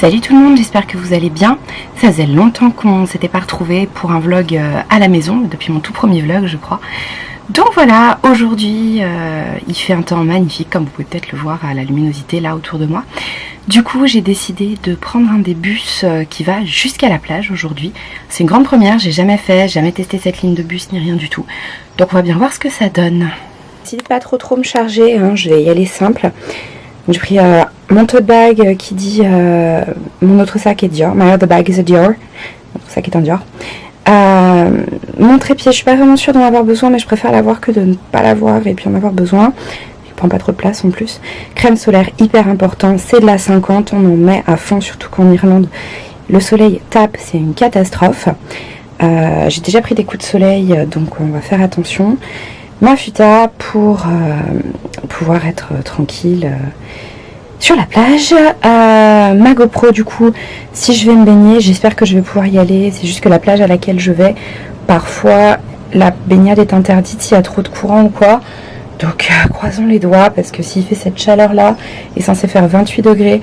Salut tout le monde, j'espère que vous allez bien. Ça faisait longtemps qu'on s'était pas retrouvés pour un vlog à la maison, depuis mon tout premier vlog je crois. Donc voilà, aujourd'hui il fait un temps magnifique comme vous pouvez peut-être le voir à la luminosité là autour de moi. Du coup j'ai décidé de prendre un des bus qui va jusqu'à la plage aujourd'hui. C'est une grande première, j'ai jamais testé cette ligne de bus ni rien du tout. Donc on va bien voir ce que ça donne. J'ai décidé de pas trop me charger, hein, je vais y aller simple. J'ai pris mon tote bag qui dit mon autre sac est Dior, my other bag is a Dior, mon autre sac est un Dior. Mon trépied, je suis pas vraiment sûre d'en avoir besoin, mais je préfère l'avoir que de ne pas l'avoir et puis en avoir besoin. Il prend pas trop de place en plus. Crème solaire, hyper important, c'est de la 50, on en met à fond, surtout qu'en Irlande le soleil tape, c'est une catastrophe. J'ai déjà pris des coups de soleil, donc on va faire attention. Ma futa pour pouvoir être tranquille sur la plage. Ma GoPro du coup, si je vais me baigner, j'espère que je vais pouvoir y aller. C'est juste que la plage à laquelle je vais, parfois la baignade est interdite s'il y a trop de courant ou quoi. Donc croisons les doigts parce que s'il fait cette chaleur là, il est censé faire 28 degrés.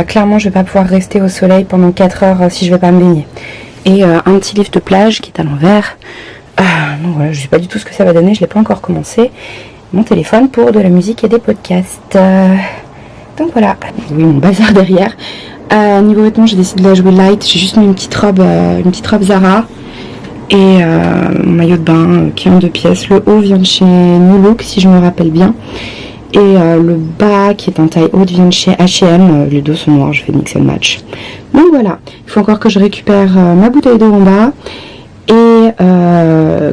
Clairement je vais pas pouvoir rester au soleil pendant 4 heures si je vais pas me baigner. Et un petit livre de plage qui est à l'envers. Donc voilà, je sais pas du tout ce que ça va donner, je l'ai pas encore commencé. Mon téléphone pour de la musique et des podcasts. Donc voilà, oui mon bazar derrière. Niveau vêtements, j'ai décidé de la jouer light. J'ai juste mis une petite robe Zara et mon maillot de bain qui est en 2 pièces. Le haut vient de chez New Look si je me rappelle bien. Et le bas qui est en taille haute vient de chez H&M. Les deux sont noirs, je fais mix and match. Donc voilà, il faut encore que je récupère ma bouteille d'eau en bas. Et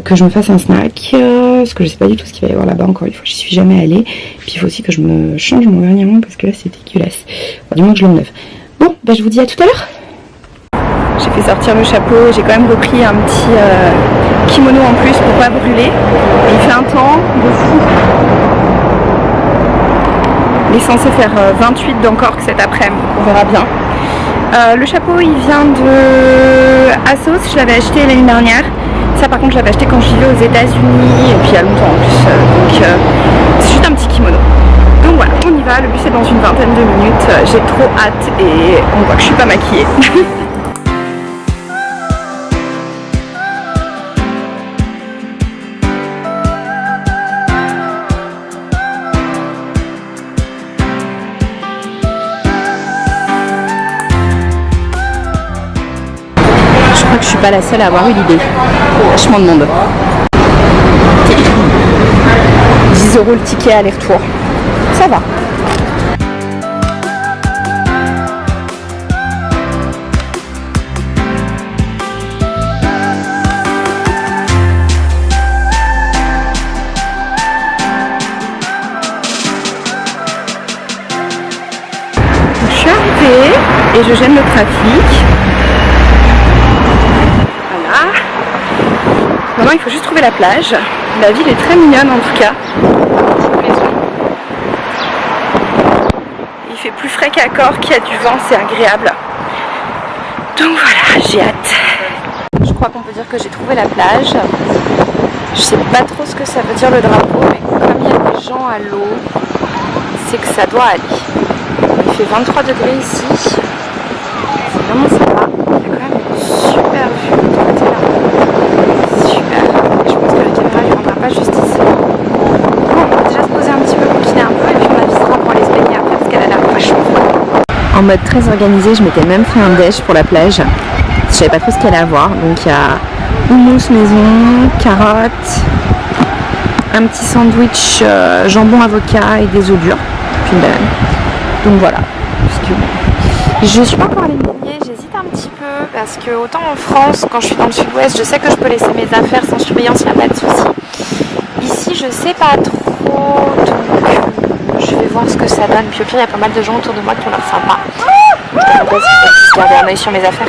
que je me fasse un snack, parce que je sais pas du tout ce qu'il va y avoir là-bas, encore une fois, j'y suis jamais allée. Puis il faut aussi que je me change mon vernis à main parce que là c'est dégueulasse. Enfin, du moins que je l'enlève. Bon, bah je vous dis à tout à l'heure. J'ai fait sortir le chapeau, j'ai quand même repris un petit kimono en plus pour pas brûler. Et il fait un temps de fou. Il est censé faire 28 d'encore que cet après-midi, on verra bien. Le chapeau il vient de Asos, je l'avais acheté l'année dernière. Ça par contre je l'avais acheté quand je vivais aux États-Unis et puis il y a longtemps en plus. Donc c'est juste un petit kimono. Donc voilà, on y va, le bus est dans une vingtaine de minutes. J'ai trop hâte et on voit que je suis pas maquillée. Je suis pas la seule à avoir eu l'idée. Vachement de monde. 10 € le ticket aller-retour. Ça va. Je suis arrivée et je gêne le trafic. Maintenant il faut juste trouver la plage. La ville est très mignonne en tout cas. Il fait plus frais qu'à Cork, il y a du vent, c'est agréable. Donc voilà, j'ai hâte. Je crois qu'on peut dire que j'ai trouvé la plage. Je sais pas trop ce que ça veut dire le drapeau, mais comme il y a des gens à l'eau, c'est que ça doit aller. Il fait 23 degrés ici. C'est vraiment sympa. Il y a quand même une super vue de côté là. Juste ici. Bon, on va déjà se poser un petit peu, continuer un peu et puis on avisera pour aller se baigner après parce qu'elle a l'air vachement froide. En mode très organisé, je m'étais même fait un déj pour la plage. Je savais pas trop ce qu'il allait avoir. Donc il y a houmous maison, carottes, un petit sandwich jambon avocat et des œufs durs, puis une banane. Donc voilà. Je suis pas encore allée me baigner, j'hésite un petit peu parce que autant en France, quand je suis dans le sud-ouest, je sais que je peux laisser mes affaires sans surveillance, il n'y a pas de souci. Ici, je sais pas trop, donc je vais voir ce que ça donne. Puis au pire, il y a pas mal de gens autour de moi qui ont l'air sympa. Je vais garder un œil sur mes affaires.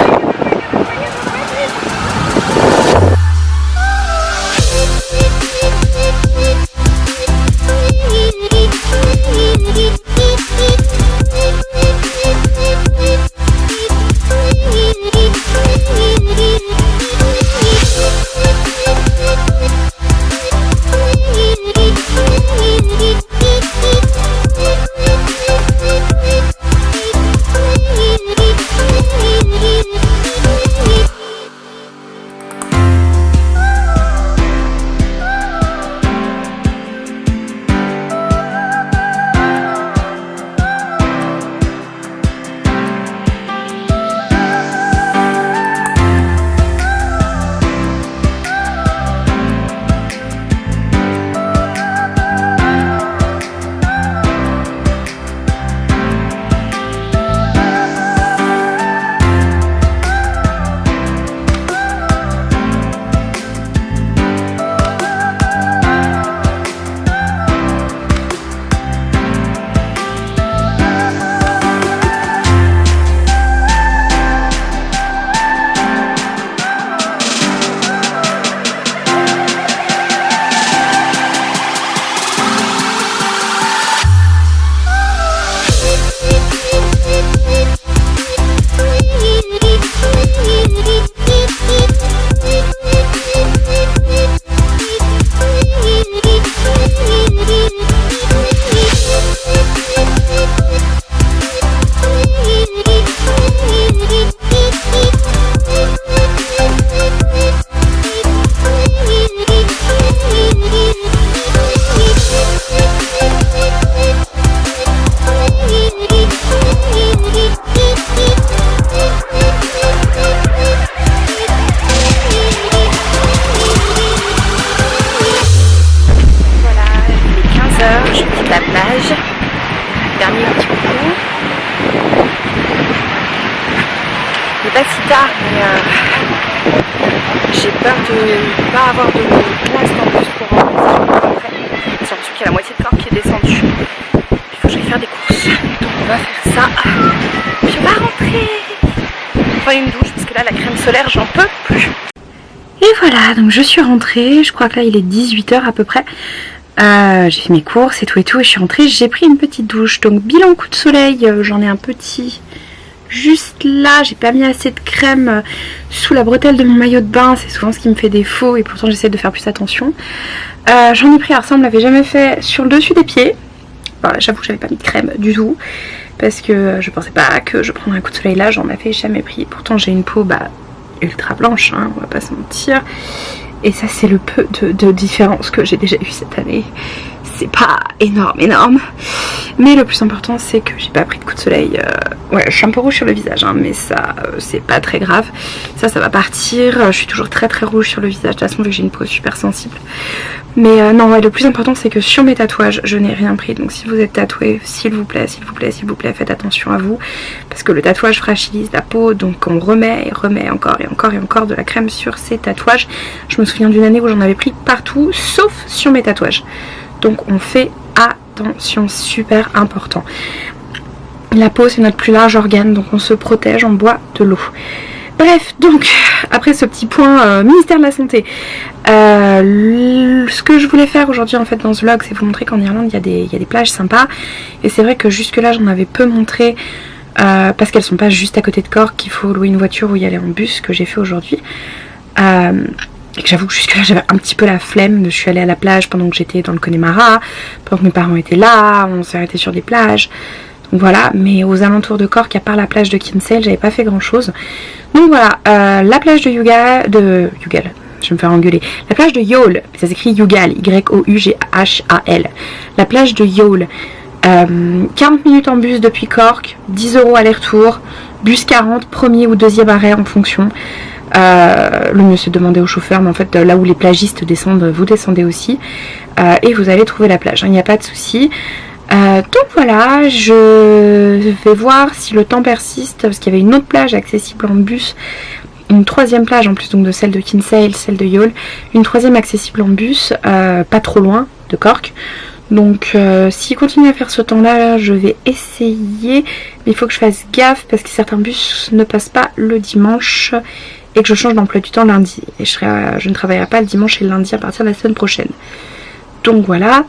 We'll be right back. Dernier petit coup. Il n'est pas si tard, mais j'ai peur de ne pas avoir de place en plus pour rentrer. Surtout qu'il y a la moitié de corps qui est descendu. Il faut que j'aille faire des courses. Donc on va faire ça. Puis on va rentrer. Enfin une douche parce que là la crème solaire j'en peux plus. Et voilà, donc je suis rentrée. Je crois que là il est 18 h à peu près. J'ai fait mes courses et tout, et je suis rentrée, j'ai pris une petite douche. Donc bilan coup de soleil, j'en ai un petit juste là, j'ai pas mis assez de crème sous la bretelle de mon maillot de bain, c'est souvent ce qui me fait défaut et pourtant j'essaie de faire plus attention. J'en ai pris, alors ça on me l'avait jamais fait, sur le dessus des pieds. Voilà, j'avoue que j'avais pas mis de crème du tout parce que je pensais pas que je prendrais un coup de soleil là, j'en avais jamais pris. Pourtant j'ai une peau ultra blanche, hein, on va pas se mentir. Et ça c'est le peu de différence que j'ai déjà eu cette année. C'est pas énorme. Mais le plus important c'est que j'ai pas pris de coup de soleil. Ouais, je suis un peu rouge sur le visage, hein, mais ça c'est pas très grave. Ça va partir. Je suis toujours très rouge sur le visage. De toute façon vu que j'ai une peau super sensible. Mais non, ouais, le plus important c'est que sur mes tatouages je n'ai rien pris. Donc si vous êtes tatoué, s'il vous plaît, faites attention à vous. Parce que le tatouage fragilise la peau. Donc on remet encore et encore de la crème sur ces tatouages. Je me souviens d'une année où j'en avais pris partout sauf sur mes tatouages. Donc on fait attention, super important. La peau c'est notre plus large organe, donc on se protège, on boit de l'eau. Bref, donc après ce petit point ministère de la santé, ce que je voulais faire aujourd'hui en fait dans ce vlog, c'est vous montrer qu'en Irlande il y a des plages sympas. Et c'est vrai que jusque là j'en avais peu montré parce qu'elles sont pas juste à côté de Cork, qu'il faut louer une voiture ou y aller en bus, que j'ai fait aujourd'hui. Et que j'avoue que jusque là j'avais un petit peu la flemme. Je suis allée à la plage pendant que j'étais dans le Connemara, pendant que mes parents étaient là, on s'est arrêté sur des plages. Donc voilà, mais aux alentours de Cork, à part la plage de Kinsale, j'avais pas fait grand chose. Donc voilà, la plage de Youghal, je vais me faire engueuler. La plage de Youghal, ça s'écrit Youghal, Y-O-U-G-H-A-L. La plage de Youghal, 40 minutes en bus depuis Cork, 10 € aller-retour, bus 40, premier ou deuxième arrêt en fonction. Le mieux c'est de demander au chauffeur, mais en fait là où les plagistes descendent, vous descendez aussi et vous allez trouver la plage, il n'y a pas de souci. Donc voilà, je vais voir si le temps persiste parce qu'il y avait une autre plage accessible en bus, une troisième plage en plus donc de celle de Kinsale, celle de Youghal, une troisième accessible en bus, pas trop loin de Cork. Donc s'il continue à faire ce temps là, je vais essayer, mais il faut que je fasse gaffe parce que certains bus ne passent pas le dimanche et que je change d'emploi du temps lundi et je ne travaillerai pas le dimanche et le lundi à partir de la semaine prochaine. Donc voilà.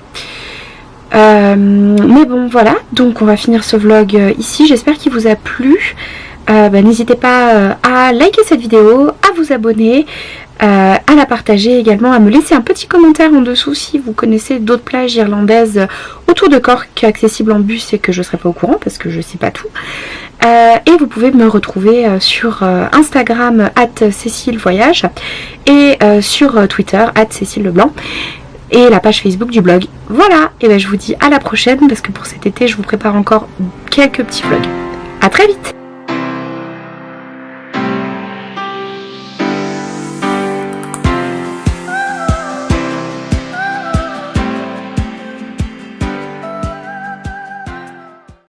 Mais bon voilà, donc on va finir ce vlog ici. J'espère qu'il vous a plu. N'hésitez pas à liker cette vidéo, à vous abonner, à la partager également, à me laisser un petit commentaire en dessous si vous connaissez d'autres plages irlandaises autour de Cork accessibles en bus et que je ne serai pas au courant parce que je ne sais pas tout. Et vous pouvez me retrouver sur Instagram @CécileVoyage et sur Twitter @CécileLeblanc et la page Facebook du blog. Voilà, et je vous dis à la prochaine parce que pour cet été je vous prépare encore quelques petits vlogs. À très vite.